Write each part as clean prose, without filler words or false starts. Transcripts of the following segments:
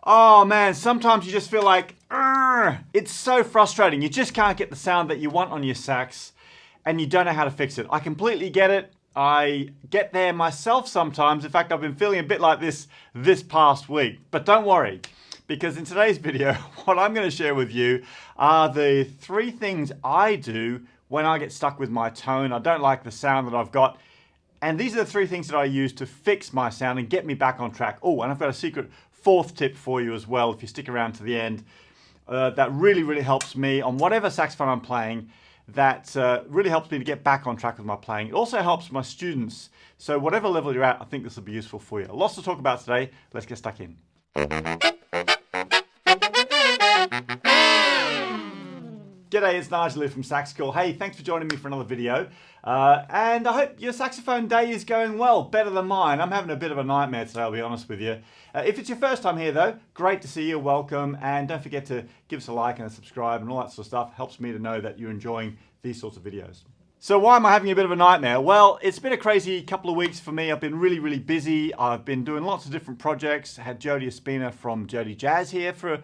Oh man, sometimes you just feel like, it's so frustrating. You just can't get the sound that you want on your sax and you don't know how to fix it. I completely get it. I get there myself sometimes. In fact, I've been feeling a bit like this past week. But don't worry, because in today's video, what I'm going to share with you are the 3 things I do when I get stuck with my tone. I don't like the sound that I've got. And these are the 3 things that I use to fix my sound and get me back on track. Oh, and I've got a secret 4th tip for you as well, if you stick around to the end. That really helps me on whatever saxophone I'm playing. That really helps me to get back on track with my playing. It also helps my students. So whatever level you're at, I think this will be useful for you. Lots to talk about today. Let's get stuck in. G'day, it's Nigel here from Sax School. Hey, thanks for joining me for another video. And I hope your saxophone day is going well, better than mine. I'm having a bit of a nightmare today, I'll be honest with you. If it's your first time here though, great to see you, welcome. And don't forget to give us a like and a subscribe and all that sort of stuff. Helps me to know that you're enjoying these sorts of videos. So why am I having a bit of a nightmare? Well, it's been a crazy couple of weeks for me. I've been really busy. I've been doing lots of different projects. I had Jody Espina from Jody Jazz here for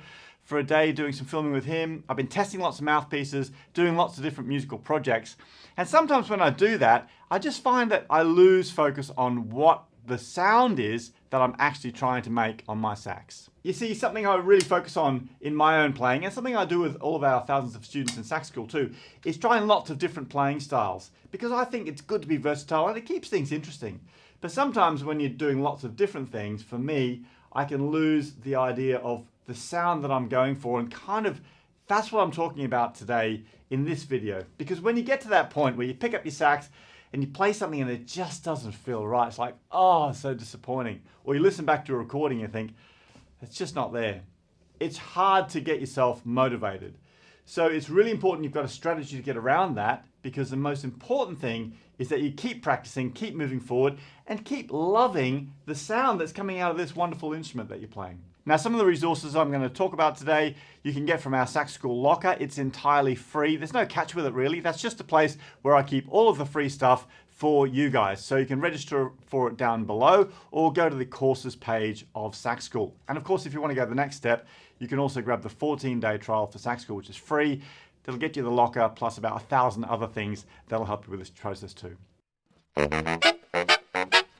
a day doing some filming with him. I've been testing lots of mouthpieces, doing lots of different musical projects. And sometimes when I do that, I just find that I lose focus on what the sound is that I'm actually trying to make on my sax. You see, something I really focus on in my own playing, and something I do with all of our thousands of students in Sax School too, is trying lots of different playing styles. Because I think it's good to be versatile and it keeps things interesting. But sometimes when you're doing lots of different things, for me, I can lose the idea of the sound that I'm going for, and kind of that's what I'm talking about today in this video. Because when you get to that point where you pick up your sax and you play something and it just doesn't feel right, it's like, oh, it's so disappointing. Or you listen back to a recording and you think, it's just not there. It's hard to get yourself motivated. So it's really important you've got a strategy to get around that, because the most important thing is that you keep practicing, keep moving forward, and keep loving the sound that's coming out of this wonderful instrument that you're playing. Now, some of the resources I'm going to talk about today, you can get from our Sax School locker. It's entirely free. There's no catch with it, really. That's just a place where I keep all of the free stuff for you guys. So you can register for it down below or go to the courses page of Sax School. And of course, if you want to go the next step, you can also grab the 14-day trial for Sax School, which is free. That'll get you the locker plus about 1,000 other things that'll help you with this process too.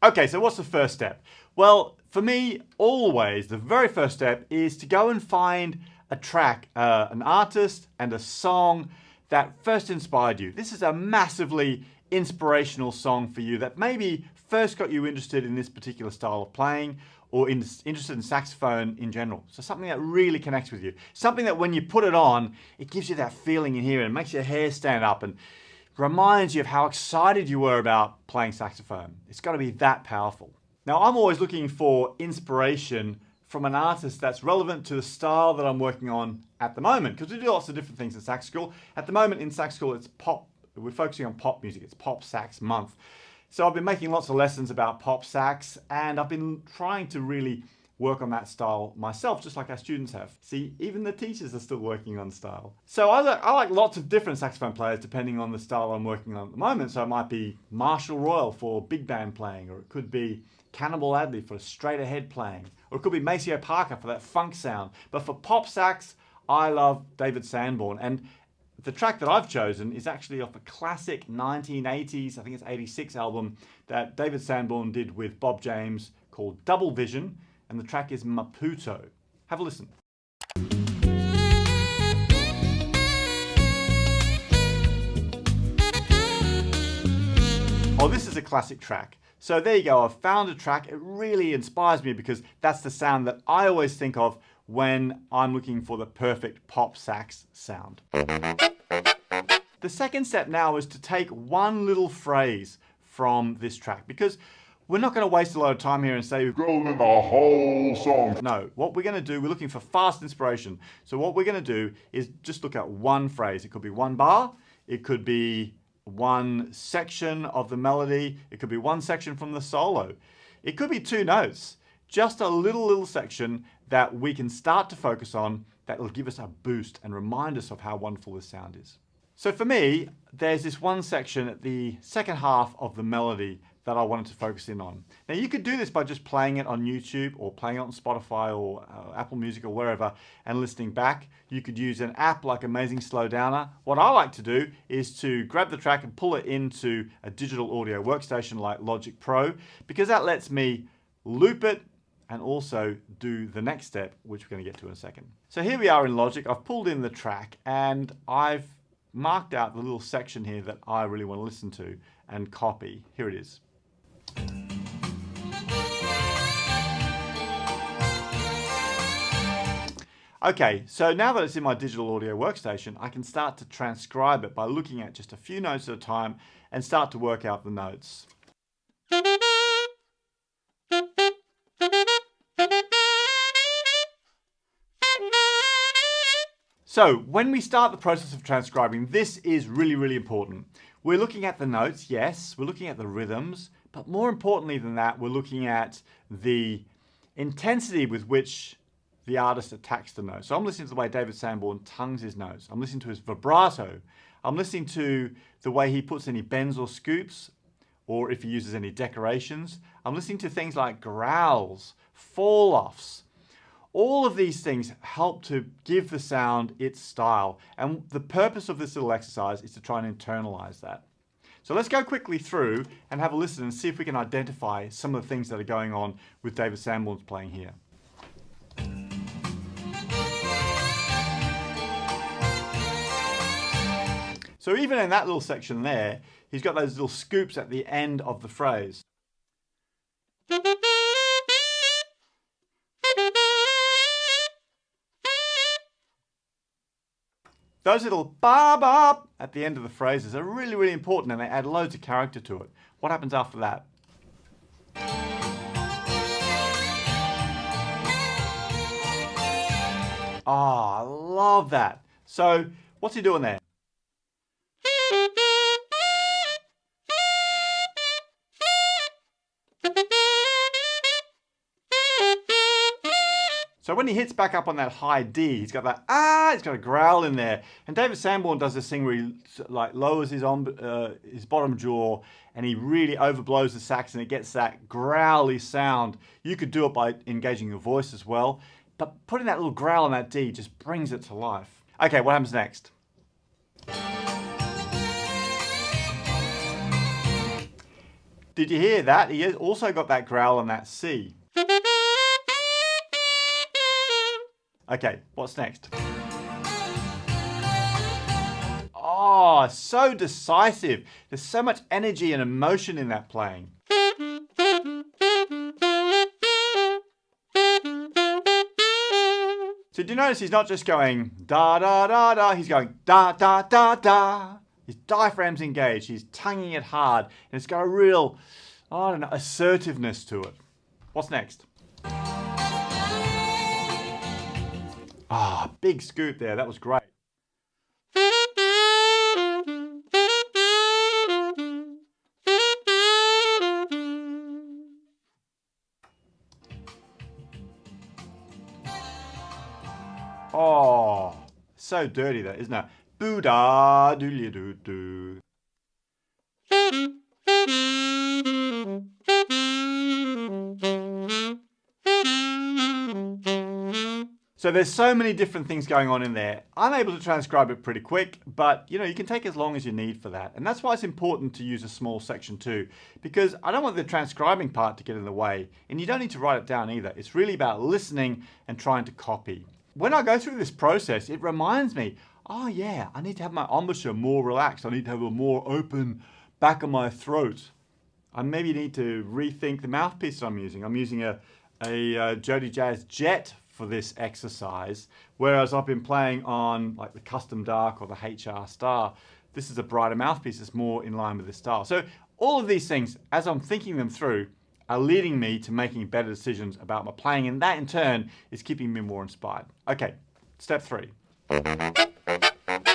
Okay, so what's the first step? Well, for me, always, the very first step is to go and find a track, an artist and a song that first inspired you. This is a massively inspirational song for you that maybe first got you interested in this particular style of playing, or interested in saxophone in general. So something that really connects with you. Something that when you put it on, it gives you that feeling in here and makes your hair stand up and reminds you of how excited you were about playing saxophone. It's got to be that powerful. Now, I'm always looking for inspiration from an artist that's relevant to the style that I'm working on at the moment, because we do lots of different things in Sax School. At the moment in Sax School, it's pop. We're focusing on pop music. It's Pop Sax Month. So I've been making lots of lessons about pop sax, and I've been trying to really work on that style myself, just like our students have. See, even the teachers are still working on style. So I like lots of different saxophone players depending on the style I'm working on at the moment. So it might be Marshall Royal for big band playing, or it could be Cannibal Adley for straight ahead playing, or it could be Maceo Parker for that funk sound. But for pop sax, I love David Sanborn. And the track that I've chosen is actually off a classic 1980s, I think it's 86 album that David Sanborn did with Bob James called Double Vision, and the track is Maputo. Have a listen. Oh, this is a classic track. So there you go, I've found a track. It really inspires me because that's the sound that I always think of when I'm looking for the perfect pop sax sound. The second step now is to take one little phrase from this track, because we're not going to waste a lot of time here and say we've grown in the whole song. No, what we're going to do, we're looking for fast inspiration. So what we're going to do is just look at one phrase. It could be one bar, it could be one section of the melody, it could be one section from the solo, it could be 2 notes. Just a little section that we can start to focus on that will give us a boost and remind us of how wonderful this sound is. So for me, there's this one section at the second half of the melody that I wanted to focus in on. Now you could do this by just playing it on YouTube or playing it on Spotify or Apple Music or wherever and listening back. You could use an app like Amazing Slowdowner. What I like to do is to grab the track and pull it into a digital audio workstation like Logic Pro, because that lets me loop it and also do the next step, which we're going to get to in a second. So here we are in Logic. I've pulled in the track and I've marked out the little section here that I really want to listen to and copy. Here it is. Okay, so now that it's in my digital audio workstation, I can start to transcribe it by looking at just a few notes at a time and start to work out the notes. So when we start the process of transcribing, this is really, really important. We're looking at the notes, yes, we're looking at the rhythms, but more importantly than that, we're looking at the intensity with which the artist attacks the notes. So I'm listening to the way David Sanborn tongues his notes. I'm listening to his vibrato. I'm listening to the way he puts any bends or scoops, or if he uses any decorations. I'm listening to things like growls, fall-offs. All of these things help to give the sound its style. And the purpose of this little exercise is to try and internalize that. So let's go quickly through and have a listen and see if we can identify some of the things that are going on with David Sanborn's playing here. So even in that little section there, he's got those little scoops at the end of the phrase. Those little ba-ba at the end of the phrases are really, really important, and they add loads of character to it. What happens after that? Ah, I love that. So what's he doing there? So when he hits back up on that high D, he's got that he's got a growl in there. And David Sanborn does this thing where he like lowers his bottom jaw and he really overblows the sax and it gets that growly sound. You could do it by engaging your voice as well, but putting that little growl on that D just brings it to life. Okay, what happens next? Did you hear that? He has also got that growl on that C. Okay, what's next? Oh, so decisive. There's so much energy and emotion in that playing. So do you notice he's not just going da da da da, he's going da da da da. His diaphragm's engaged, he's tonguing it hard, and it's got a real, I don't know, assertiveness to it. What's next? Ah, big scoop there, that was great. Oh, so dirty that, isn't it? Boo-da, doo-doo-doo-doo. So there's so many different things going on in there. I'm able to transcribe it pretty quick, but you know, you can take as long as you need for that. And that's why it's important to use a small section too, because I don't want the transcribing part to get in the way, and you don't need to write it down either. It's really about listening and trying to copy. When I go through this process, it reminds me, oh yeah, I need to have my embouchure more relaxed. I need to have a more open back of my throat. I maybe need to rethink the mouthpiece I'm using. I'm using a Jody Jazz Jet for this exercise, whereas I've been playing on like the Custom Dark or the HR Star. This is a brighter mouthpiece that's more in line with this style. So all of these things, as I'm thinking them through, are leading me to making better decisions about my playing, and that in turn is keeping me more inspired. Okay, step 3.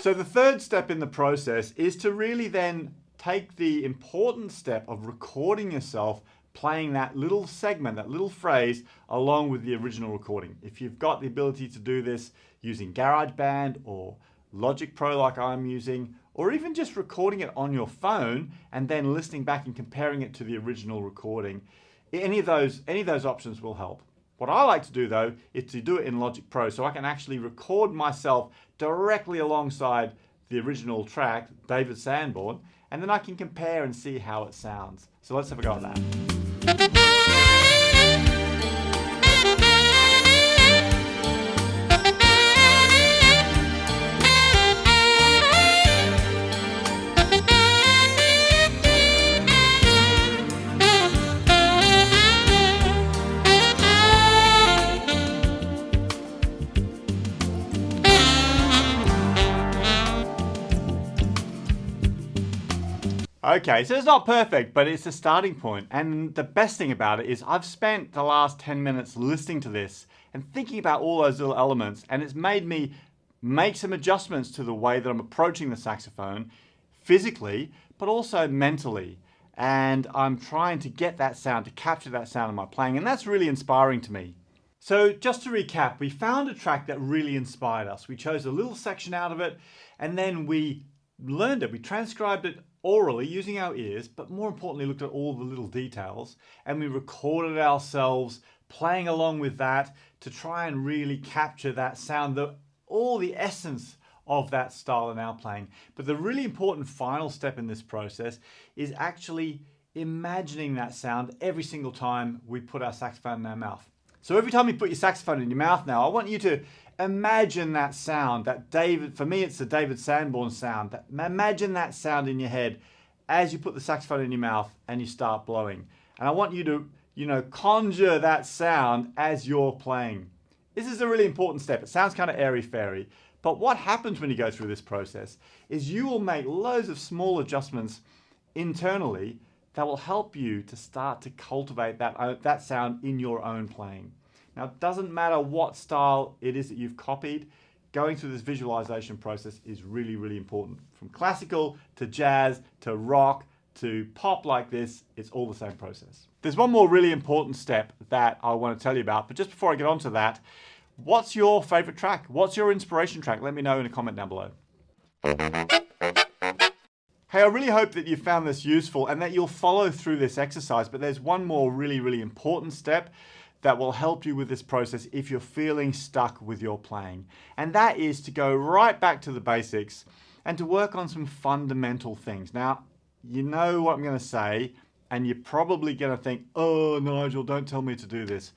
So the third step in the process is to really then take the important step of recording yourself playing that little segment, that little phrase, along with the original recording. If you've got the ability to do this using GarageBand or Logic Pro like I'm using, or even just recording it on your phone and then listening back and comparing it to the original recording. Any of those options will help. What I like to do though is to do it in Logic Pro, so I can actually record myself directly alongside the original track, David Sanborn, and then I can compare and see how it sounds. So let's have a go at that. Okay, so it's not perfect, but it's a starting point. And the best thing about it is I've spent the last 10 minutes listening to this and thinking about all those little elements, and it's made me make some adjustments to the way that I'm approaching the saxophone physically, but also mentally. And I'm trying to get that sound, to capture that sound in my playing, and that's really inspiring to me. So just to recap, we found a track that really inspired us. We chose a little section out of it, and then we learned it. We transcribed it orally using our ears, but more importantly looked at all the little details, and we recorded ourselves playing along with that to try and really capture that sound, all the essence of that style in our playing. But the really important final step in this process is actually imagining that sound every single time we put our saxophone in our mouth. So every time you put your saxophone in your mouth now, I want you to imagine that sound, for me it's the David Sanborn sound. Imagine that sound in your head as you put the saxophone in your mouth and you start blowing. And I want you to, conjure that sound as you're playing. This is a really important step. It sounds kind of airy-fairy, but what happens when you go through this process is you will make loads of small adjustments internally that will help you to start to cultivate that sound in your own playing. Now, it doesn't matter what style it is that you've copied, going through this visualization process is really, really important. From classical to jazz to rock to pop like this, it's all the same process. There's one more really important step that I want to tell you about, but just before I get onto that, what's your favorite track? What's your inspiration track? Let me know in a comment down below. Hey, I really hope that you found this useful and that you'll follow through this exercise, but there's one more really, really important step that will help you with this process if you're feeling stuck with your playing. And that is to go right back to the basics and to work on some fundamental things. Now, you know what I'm going to say, and you're probably going to think, oh, Nigel, don't tell me to do this.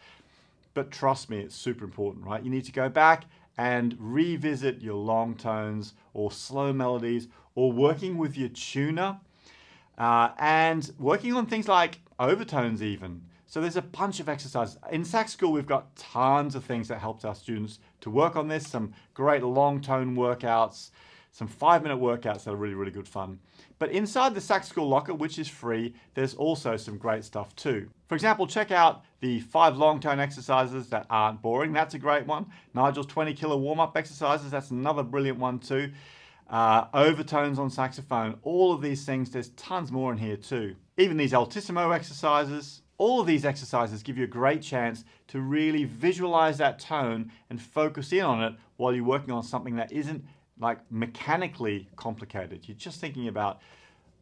But trust me, it's super important, right? You need to go back and revisit your long tones or slow melodies or working with your tuner and working on things like overtones even. So there's a bunch of exercises. In Sax School, we've got tons of things that helps our students to work on this. Some great long tone workouts, some 5-minute workouts that are really, really good fun. But inside the Sax School Locker, which is free, there's also some great stuff too. For example, check out the 5 long tone exercises that aren't boring. That's a great one. Nigel's 20 killer warm-up exercises. That's another brilliant one too. Overtones on saxophone. All of these things, there's tons more in here too. Even these altissimo exercises. All of these exercises give you a great chance to really visualize that tone and focus in on it while you're working on something that isn't like mechanically complicated. You're just thinking about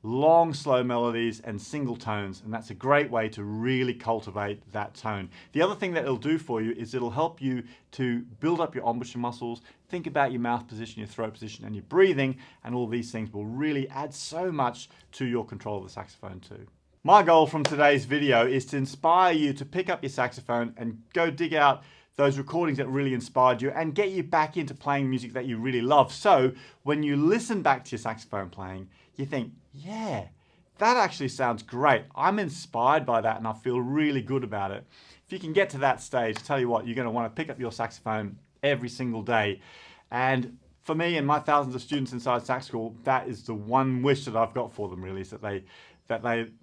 long, slow melodies and single tones, and that's a great way to really cultivate that tone. The other thing that it'll do for you is it'll help you to build up your embouchure muscles, think about your mouth position, your throat position, and your breathing, and all these things will really add so much to your control of the saxophone too. My goal from today's video is to inspire you to pick up your saxophone and go dig out those recordings that really inspired you and get you back into playing music that you really love. So when you listen back to your saxophone playing, you think, yeah, that actually sounds great. I'm inspired by that and I feel really good about it. If you can get to that stage, I tell you what, you're going to want to pick up your saxophone every single day. And for me and my thousands of students inside Sax School, that is the one wish that I've got for them really, is that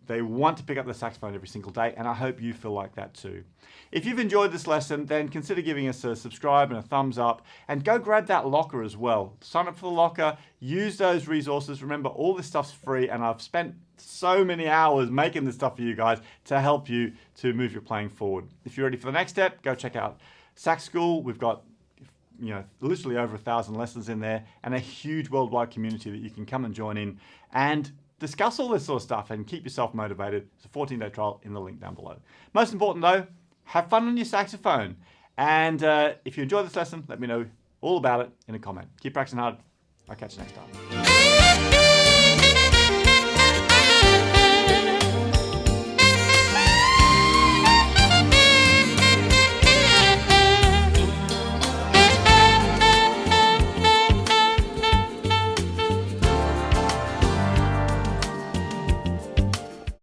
they want to pick up the saxophone every single day, and I hope you feel like that too. If you've enjoyed this lesson, then consider giving us a subscribe and a thumbs up, and go grab that locker as well. Sign up for the locker, use those resources. Remember, all this stuff's free, and I've spent so many hours making this stuff for you guys to help you to move your playing forward. If you're ready for the next step, go check out Sax School. We've got literally over 1,000 lessons in there, and a huge worldwide community that you can come and join in and discuss all this sort of stuff and keep yourself motivated. It's a 14-day trial in the link down below. Most important though, have fun on your saxophone. And if you enjoy this lesson, let me know all about it in a comment. Keep practicing hard. I'll catch you next time.